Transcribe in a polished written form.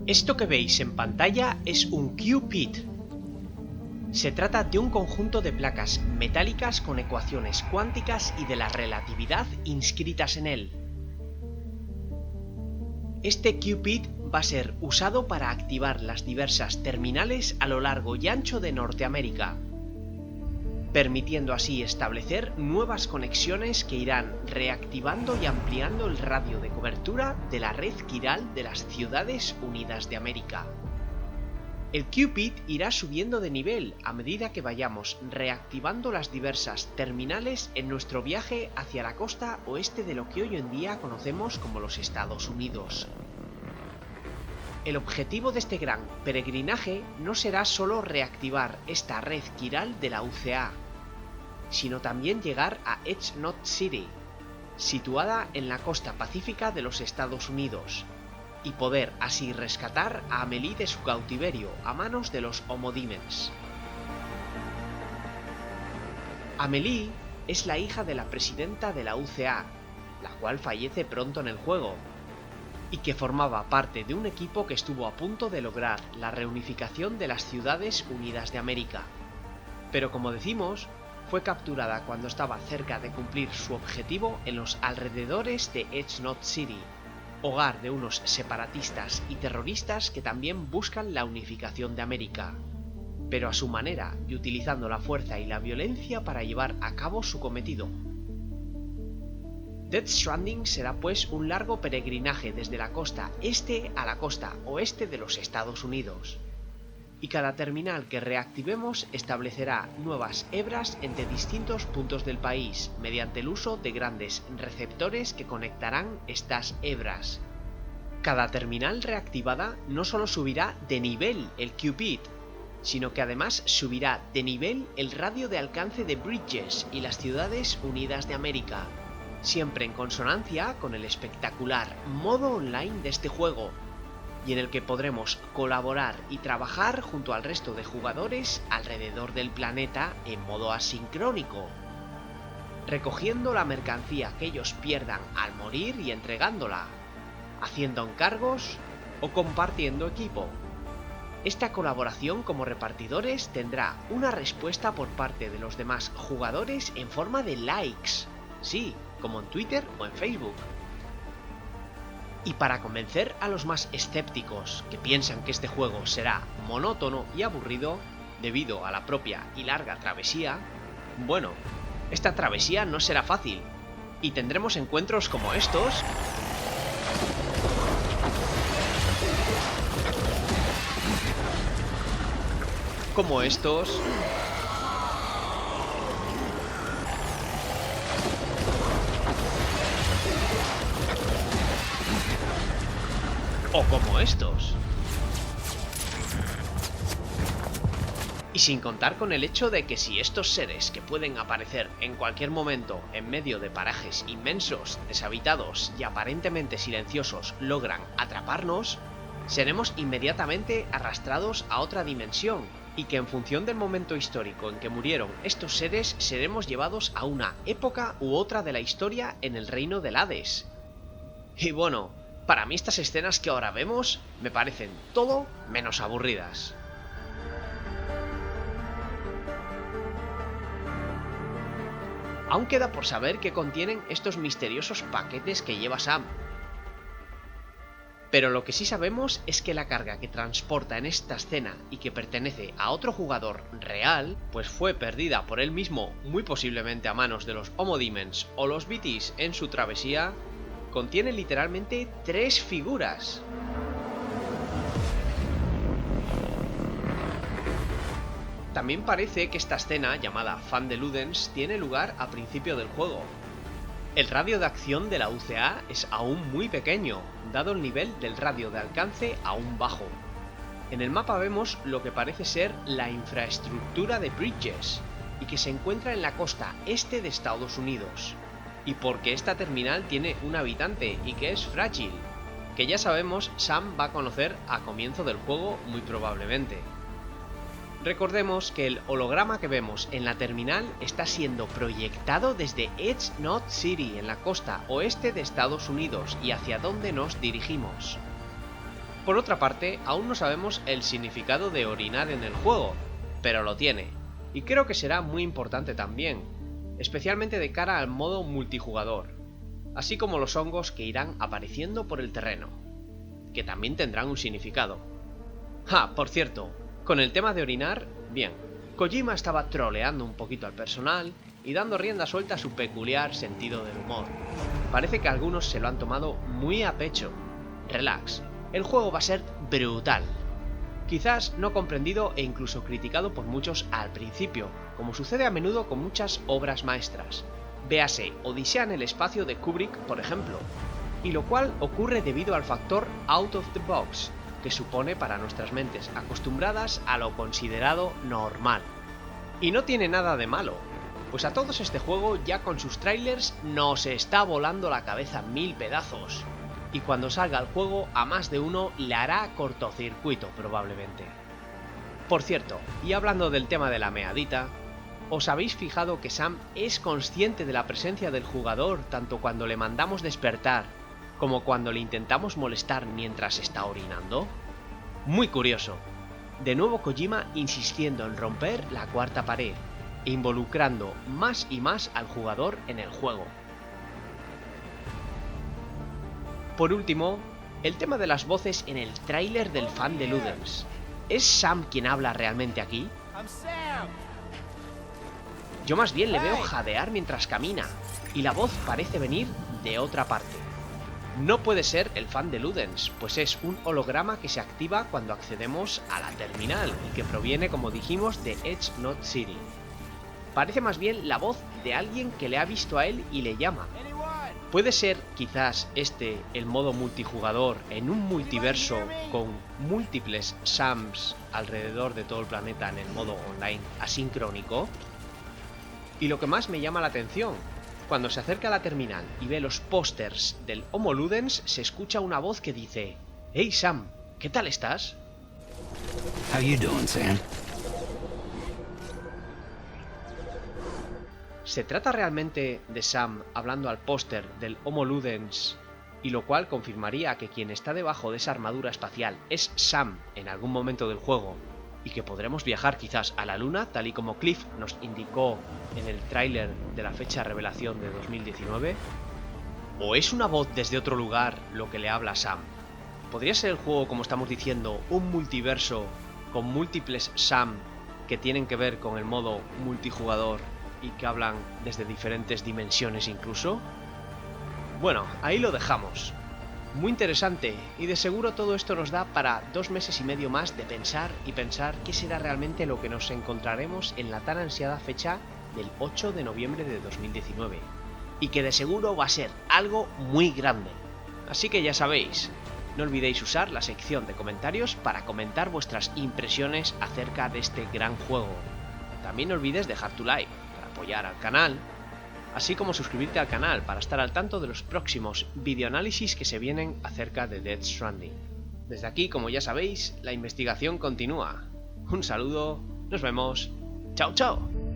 Esto que veis en pantalla es un Q-Pid. Se trata de un conjunto de placas metálicas con ecuaciones cuánticas y de la relatividad inscritas en él. Este Q-Pid va a ser usado para activar las diversas terminales a lo largo y ancho de Norteamérica, permitiendo así establecer nuevas conexiones que irán reactivando y ampliando el radio de cobertura de la red quiral de las Ciudades Unidas de América. El Q-Pid irá subiendo de nivel a medida que vayamos reactivando las diversas terminales en nuestro viaje hacia la costa oeste de lo que hoy en día conocemos como los Estados Unidos. El objetivo de este gran peregrinaje no será solo reactivar esta red quiral de la UCA, sino también llegar a Edge Knot City, situada en la costa pacífica de los Estados Unidos, y poder así rescatar a Amelie de su cautiverio a manos de los Homo Demens. Amelie es la hija de la presidenta de la UCA, la cual fallece pronto en el juego, y que formaba parte de un equipo que estuvo a punto de lograr la reunificación de las Ciudades Unidas de América. Pero como decimos, fue capturada cuando estaba cerca de cumplir su objetivo en los alrededores de Edge Knot City, hogar de unos separatistas y terroristas que también buscan la unificación de América, pero a su manera y utilizando la fuerza y la violencia para llevar a cabo su cometido. Death Stranding será pues un largo peregrinaje desde la costa este a la costa oeste de los Estados Unidos, y cada terminal que reactivemos establecerá nuevas hebras entre distintos puntos del país mediante el uso de grandes receptores que conectarán estas hebras. Cada terminal reactivada no solo subirá de nivel el Q-Pid, sino que además subirá de nivel el radio de alcance de Bridges y las Ciudades Unidas de América, siempre en consonancia con el espectacular modo online de este juego, y en el que podremos colaborar y trabajar junto al resto de jugadores alrededor del planeta en modo asincrónico, recogiendo la mercancía que ellos pierdan al morir y entregándola, haciendo encargos o compartiendo equipo. Esta colaboración como repartidores tendrá una respuesta por parte de los demás jugadores en forma de likes, sí, como en Twitter o en Facebook. Y para convencer a los más escépticos que piensan que este juego será monótono y aburrido debido a la propia y larga travesía, bueno, esta travesía no será fácil y tendremos encuentros como estos, o como estos. Y sin contar con el hecho de que si estos seres que pueden aparecer en cualquier momento en medio de parajes inmensos, deshabitados y aparentemente silenciosos logran atraparnos, seremos inmediatamente arrastrados a otra dimensión, y que en función del momento histórico en que murieron estos seres seremos llevados a una época u otra de la historia en el reino del Hades. Y bueno, para mí estas escenas que ahora vemos me parecen todo menos aburridas. Aún queda por saber qué contienen estos misteriosos paquetes que lleva Sam. Pero lo que sí sabemos es que la carga que transporta en esta escena y que pertenece a otro jugador real, pues fue perdida por él mismo muy posiblemente a manos de los Homo Demens o los BTs en su travesía, contiene literalmente 3 figuras. También parece que esta escena, llamada Fan de Ludens, tiene lugar a principio del juego. El radio de acción de la UCA es aún muy pequeño, dado el nivel del radio de alcance aún bajo. En el mapa vemos lo que parece ser la infraestructura de Bridges, y que se encuentra en la costa este de Estados Unidos. Y porque esta terminal tiene un habitante y que es frágil, que ya sabemos Sam va a conocer a comienzo del juego muy probablemente. Recordemos que el holograma que vemos en la terminal está siendo proyectado desde Edge Knot City en la costa oeste de Estados Unidos y hacia donde nos dirigimos. Por otra parte, aún no sabemos el significado de orinar en el juego, pero lo tiene, y creo que será muy importante también, especialmente de cara al modo multijugador, así como los hongos que irán apareciendo por el terreno, que también tendrán un significado. Por cierto, con el tema de orinar, bien, Kojima estaba troleando un poquito al personal y dando rienda suelta a su peculiar sentido del humor. Parece que algunos se lo han tomado muy a pecho. Relax, el juego va a ser brutal. Quizás no comprendido e incluso criticado por muchos al principio, como sucede a menudo con muchas obras maestras. Véase Odisea en el espacio de Kubrick, por ejemplo, y lo cual ocurre debido al factor out of the box, que supone para nuestras mentes acostumbradas a lo considerado normal. Y no tiene nada de malo, pues a todos este juego ya con sus trailers nos está volando la cabeza en 1000 pedazos. Y cuando salga el juego a más de uno le hará cortocircuito probablemente. Por cierto, y hablando del tema de la meadita, ¿os habéis fijado que Sam es consciente de la presencia del jugador tanto cuando le mandamos despertar como cuando le intentamos molestar mientras está orinando? Muy curioso. De nuevo Kojima insistiendo en romper la cuarta pared e involucrando más y más al jugador en el juego. Por último, el tema de las voces en el tráiler del fan de Ludens. ¿Es Sam quien habla realmente aquí? Yo más bien le veo jadear mientras camina, y la voz parece venir de otra parte. No puede ser el fan de Ludens, pues es un holograma que se activa cuando accedemos a la terminal y que proviene, como dijimos, de Edge Knot City. Parece más bien la voz de alguien que le ha visto a él y le llama. ¿Puede ser quizás este el modo multijugador en un multiverso con múltiples Sams alrededor de todo el planeta en el modo online asincrónico? Y lo que más me llama la atención, cuando se acerca a la terminal y ve los pósters del Homo Ludens, se escucha una voz que dice: «Hey Sam, ¿qué tal estás?» How you doing, Sam? ¿Se trata realmente de Sam hablando al póster del Homo Ludens, y lo cual confirmaría que quien está debajo de esa armadura espacial es Sam en algún momento del juego, y que podremos viajar quizás a la luna, tal y como Cliff nos indicó en el tráiler de la fecha de revelación de 2019? ¿O es una voz desde otro lugar lo que le habla a Sam? ¿Podría ser el juego, como estamos diciendo, un multiverso con múltiples Sam que tienen que ver con el modo multijugador y que hablan desde diferentes dimensiones incluso? Bueno, ahí lo dejamos. Muy interesante, y de seguro todo esto nos da para 2 meses y medio más de pensar y pensar qué será realmente lo que nos encontraremos en la tan ansiada fecha del 8 de noviembre de 2019, y que de seguro va a ser algo muy grande. Así que ya sabéis, no olvidéis usar la sección de comentarios para comentar vuestras impresiones acerca de este gran juego. También no olvides dejar tu like para apoyar al canal, así como suscribirte al canal para estar al tanto de los próximos videoanálisis que se vienen acerca de Death Stranding. Desde aquí, como ya sabéis, la investigación continúa. Un saludo, nos vemos, chao chao.